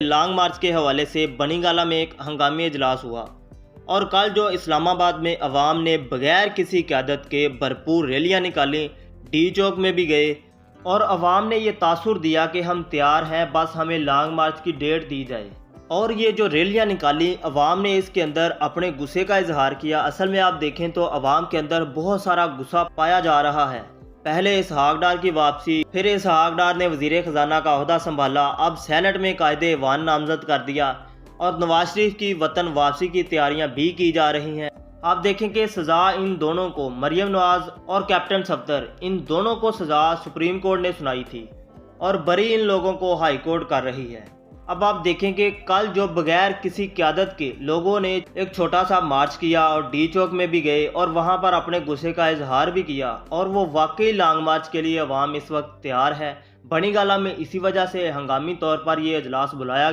Long मार्च के हवाले से बनीगाला में एक हंगामी इजलास हुआ और कल जो इस्लामाबाद में अवाम ने बगैर किसी क़यादत के भरपूर रैलियां निकाली, डी चौक में भी गए और अवाम ने ये तासुर दिया कि हम तैयार हैं, बस हमें लॉन्ग मार्च की डेट दी जाए। और ये जो रैलियां निकाली, अवाम ने इसके अंदर अपने गुस्से का इजहार किया। असल में आप देखें तो अवाम के अंदर बहुत सारा गुस्सा पाया जा रहा है। पहले इसहाक डार की वापसी, फिर इसहाक डार ने वजीर खजाना का ओहदा संभाला, अब सेनेट में कायदे ऐवान नामजद कर दिया और नवाज शरीफ की वतन वापसी की तैयारियां भी की जा रही हैं। आप देखें कि सज़ा इन दोनों को, मरियम नवाज और कैप्टन सफदर, इन दोनों को सज़ा सुप्रीम कोर्ट ने सुनाई थी और बरी इन लोगों को हाई कोर्ट कर रही है। अब आप देखें कि कल जो बगैर किसी क़यादत के लोगों ने एक छोटा सा मार्च किया और डी चौक में भी गए और वहां पर अपने गुस्से का इजहार भी किया और वो वाकई लॉन्ग मार्च के लिए अवाम इस वक्त तैयार है। बनीगाला में इसी वजह से हंगामी तौर पर ये इजलास बुलाया